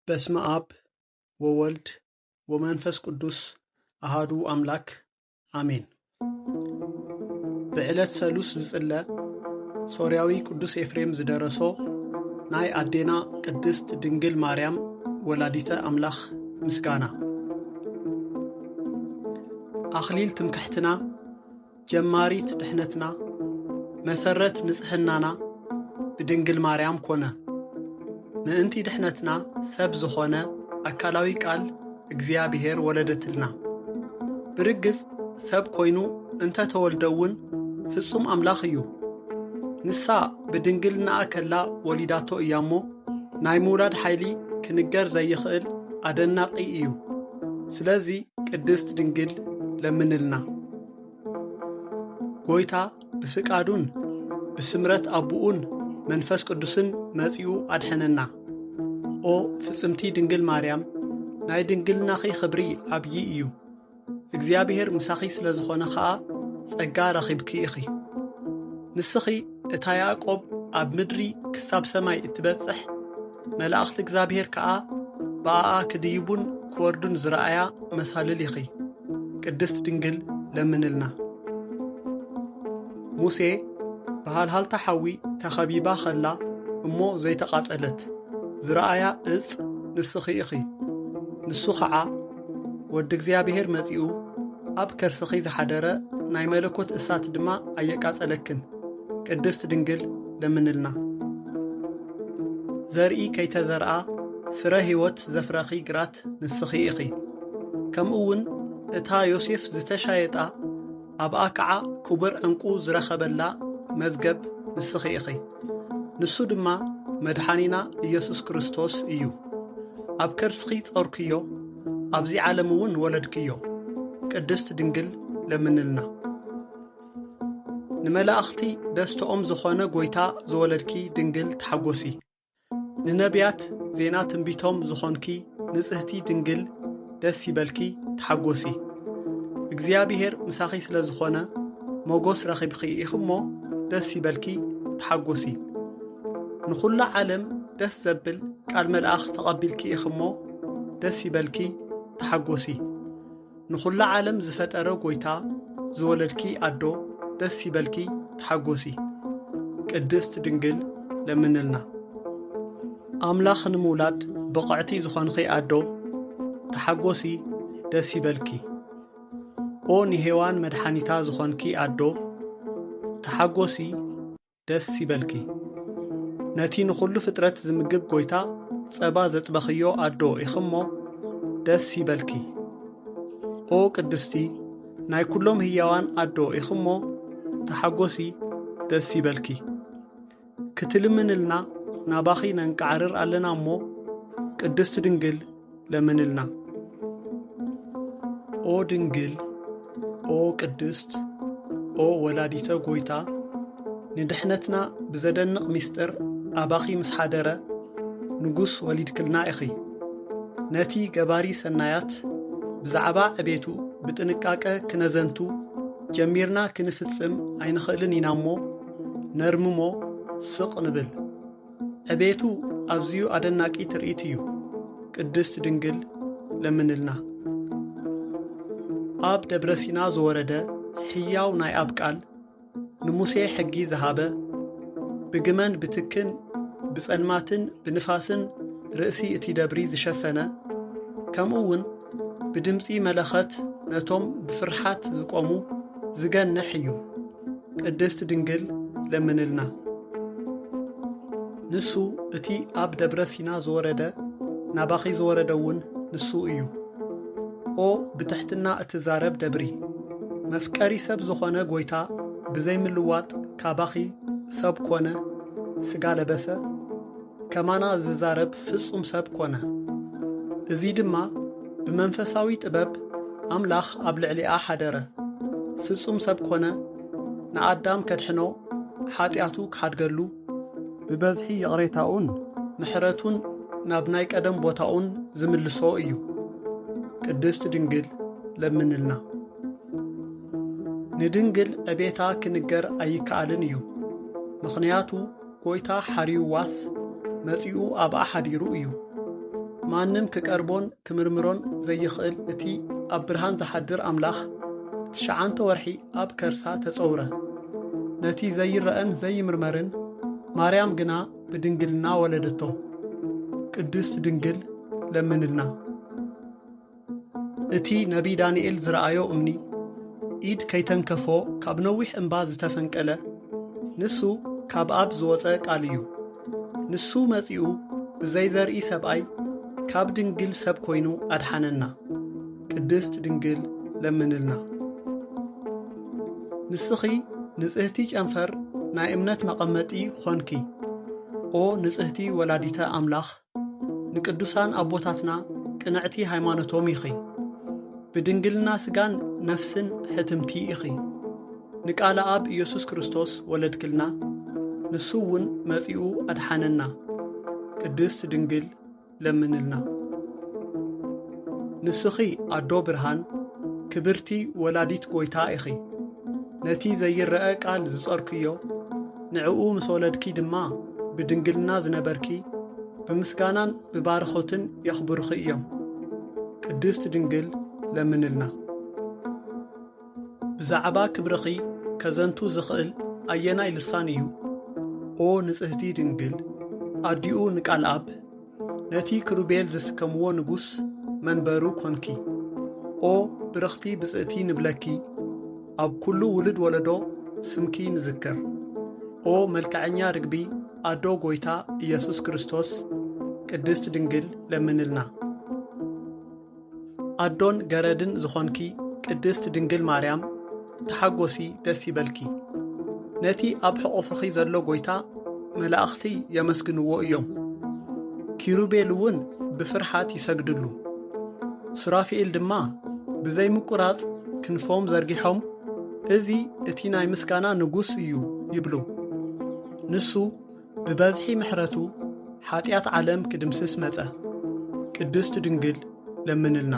በስመ አብ ወወልድ ወመንፈስ ቅዱስ አሃዱ አምላክ አሜን። በዕለት ሰሉስ ዝጽለ ሶርያዊ ቅዱስ ኤፍሬም ዝደረሶ ናይ አዴና ቅድስት ድንግል ማርያም ወላዲተ አምላኽ ምስጋና። አኽሊል ትምክሕትና ጀማሪት ድሕነትና መሰረት ንጽሕናና ብድንግል ማርያም ኮነ። ምእንቲ ድሕነትና ሰብ ዝኾነ አካላዊ ቃል እግዚአብሔር ወለደትልና። ብርግጽ ሰብ ኮይኑ እንተ ተወልደውን ፍጹም አምላኽ እዩ። ንሳ ብድንግልና ከላ ወሊዳቶ እያሞ ናይ ምውላድ ሓይሊ ክንገር ዘይኽእል አደናቂ እዩ። ስለዚ ቅድስት ድንግል ለምንልና። ጎይታ ብፍቃዱን ብስምረት አቡኡን መንፈስ ቅዱስን መጺኡ አድሐነና። ኦ ፍጽምቲ ድንግል ማርያም ናይ ድንግልናኺ ኽብሪ ዓብዪ እዩ። እግዚአብሔር ምሳኺ ስለ ዝኾነ ኸዓ ጸጋ ረኺብኪ ኢኺ። ንስኺ እታ ያዕቆብ ኣብ ምድሪ ክሳብ ሰማይ እትበጽሕ መላእኽቲ እግዚአብሔር ከዓ ብኣኣ ክድይቡን ክወርዱን ዝረአያ መሳልል ኢኺ። ቅድስት ድንግል ለምንልና። ሙሴ በሃልሃልታ ሓዊ ተኸቢባ ኸላ እሞ ዘይተቓጸለት ዝረአያ እጽ ንስኺ ኢኺ። ንሱ ኸዓ ወዲ እግዚአብሔር መጺኡ ኣብ ከርስኺ ዝሓደረ ናይ መለኮት እሳት ድማ ኣየቃጸለክን። ቅድስት ድንግል ለምንልና። ዘርኢ ከይተዘርአ ፍረ ሕይወት ዘፍረኺ ግራት ንስኺ ኢኺ። ከምኡውን እታ ዮሴፍ ዝተሻየጣ ኣብኣ ከዓ ክቡር ዕንቁ ዝረኸበላ መዝገብ ንስኺ ኢኺ። ንሱ ድማ መድሓኒና ኢየሱስ ክርስቶስ እዩ። ኣብ ከርስኺ ጸርክዮ ኣብዚ ዓለም እውን ወለድክዮ። ቅድስት ድንግል ለምንልና። ንመላእኽቲ ደስተኦም ዝኾነ ጐይታ ዝወለድኪ ድንግል ተሓጐሲ። ንነቢያት ዜና ትንቢቶም ዝኾንኪ ንጽህቲ ድንግል ደስ ይበልኪ ተሓጐሲ። እግዚአብሔር ምሳኺ ስለ ዝኾነ ሞጎስ ረኺብኺ ኢኽሞ ደስ ይበልኪ ተሓጐሲ። ንኹላ ዓለም ደስ ዘብል ቃል መልኣኽ ተቐቢልኪ ኢኽሞ ደስ ይበልኪ ተሓጐሲ። ንኹላ ዓለም ዝፈጠረ ጐይታ ዝወለድኪ ኣዶ ደስ ይበልኪ ተሓጐሲ። ቅድስት ድንግል ለምንልና። ኣምላኽ ንምውላድ ብቕዕቲ ዝኾንኺ ኣዶ ተሓጐሲ ደስ ይበልኪ። ኦ ንሄዋን መድሓኒታ ዝኾንኪ ኣዶ ተሓጐሲ ደስ ይበልኪ። ነቲ ንኹሉ ፍጥረት ዝምግብ ጐይታ ጸባ ዘጥበኽዮ ኣዶ ኢኽሞ ደስ ይበልኪ። ኦ ቅድስቲ ናይ ኩሎም ህያዋን ኣዶ ኢኽሞ ተሓጐሲ ደስ ይበልኪ። ክትልምንልና ናባኺ ነንቃዕርር ኣለና እሞ ቅድስት ድንግል ለምንልና። ኦ ድንግል ኦ ቅድስት ኦ ወላዲተ ጐይታ ንድሕነትና ብዘደንቕ ምስጢር ኣባኺ ምስ ሓደረ ንጉስ ወሊድክልና ኢኺ። ነቲ ገባሪ ሰናያት ብዛዕባ ዕቤቱ ብጥንቃቐ ክነዘንቱ ጀሚርና ክንፍጽም ኣይንኽእልን ኢና እሞ ነርምሞ ስቕ ንብል። ዕቤቱ ኣዝዩ ኣደናቂ ትርኢት እዩ። ቅድስት ድንግል ለምንልና። ኣብ ደብረ ሲና ዝወረደ ሕያው ናይ ኣብ ቃል ንሙሴ ሕጊ ዝሃበ ብግመን ብትክን ብጸልማትን ብንፋስን ርእሲ እቲ ደብሪ ዝሸፈነ ከምኡውን ብድምፂ መለኸት ነቶም ብፍርሓት ዝቆሙ ዝገንሕ እዩ። ቅድስት ድንግል ለምንልና። ንሱ እቲ ኣብ ደብረ ሲና ዝወረደ ናባኺ ዝወረደውን ንሱ እዩ። ኦ ብትሕትና እትዛረብ ደብሪ መፍቀሪ ሰብ ዝኾነ ጐይታ ብዘይምልዋጥ ካባኺ ሰብ ኮነ፣ ሥጋ ለበሰ፣ ከማና ዝዛረብ ፍጹም ሰብ ኮነ። እዚ ድማ ብመንፈሳዊ ጥበብ ኣምላኽ ኣብ ልዕሊኣ ሓደረ። ፍጹም ሰብ ኮነ፣ ንኣዳም ከድሕኖ ሓጢኣቱ ክሓድገሉ ብበዝሒ የቕሬታኡን ምሕረቱን ናብ ናይ ቀደም ቦታኡን ዝምልሶ እዩ። ቅድስት ድንግል ለምንልና። ንድንግል ዕቤታ ክንገር ኣይከኣልን እዩ። ምኽንያቱ ጐይታ ሓሪዩ ዋስ መጺኡ ኣብኣ ሓዲሩ እዩ። ማንም ክቀርቦን ክምርምሮን ዘይኽእል እቲ ኣብ ብርሃን ዝሓድር ኣምላኽ 9 ወርሒ ኣብ ከርሳ ተጸውረ። ነቲ ዘይረአን ዘይምርመርን ማርያም ግና ብድንግልና ወለደቶ። ቅድስት ድንግል ለምንልና። እቲ ነቢ ዳንኤል ዝረአዮ እምኒ ኢድ ከይተንከፎ ካብ ነዊሕ እምባ ዝተሰንቀለ ንሱ ካብ ኣብ ዝወፀ ቃል እዩ። ንሱ መጺኡ ብዘይዘርኢ ሰብኣይ ካብ ድንግል ሰብ ኮይኑ ኣድሓነና። ቅድስት ድንግል ለምንልና። ንስኺ ንጽህቲ ጨንፈር ናይ እምነት መቐመጢ ኾንኪ። ኦ ንጽህቲ ወላዲተ ኣምላኽ ንቅዱሳን ኣቦታትና ቅንዕቲ ሃይማኖቶም ኢኺ። ብድንግልና ስጋን ነፍስን ሕትምቲ ኢኺ። ንቃለ ኣብ ኢየሱስ ክርስቶስ ወለድክልና ንሱ እውን መጺኡ ኣድሓነና። ቅድስት ድንግል ለምንልና። ንስኺ ኣዶ ብርሃን ክብርቲ ወላዲት ጐይታ ኢኺ። ነቲ ዘይረአ ቃል ዝጸርክዮ ንዕኡ ምስ ወለድኪ ድማ ብድንግልና ዝነበርኪ ብምስጋናን ብባርኾትን የኽብሩኺ እዮም። ቅድስት ድንግል ለምንልና። ብዛዕባ ክብርኺ ከዘንቱ ዝኽእል ኣየናይ ልሳን እዩ? ኦ ንጽህቲ ድንግል ኣዲኡ ንቃል ኣብ ነቲ ክሩቤል ዝስከምዎ ንጉስ መንበሩ ኮንኪ። ኦ ብርኽቲ ብጽእቲ ንብለኪ ኣብ ኩሉ ውልድ ወለዶ ስምኪ ንዝክር። ኦ መልክዐኛ ርግቢ ኣዶ ጐይታ ኢየሱስ ክርስቶስ ቅድስት ድንግል ለምንልና። ኣዶን ገረድን ዝኾንኪ ቅድስት ድንግል ማርያም ተሓጐሲ ደስ ይበልኪ። ነቲ ኣብ ሕቑፍኺ ዘሎ ጐይታ መላእኽቲ የመስግንዎ እዮም። ኪሩቤል እውን ብፍርሓት ይሰግድሉ። ሱራፊኤል ድማ ብዘይምቁራጽ ክንፎም ዘርጊሖም እዚ እቲ ናይ ምስጋና ንጉስ እዩ ይብሉ። ንሱ ብበዝሒ ምሕረቱ ኃጢአት ዓለም ክድምስስ መጸ። ቅድስት ድንግል ለምንልና።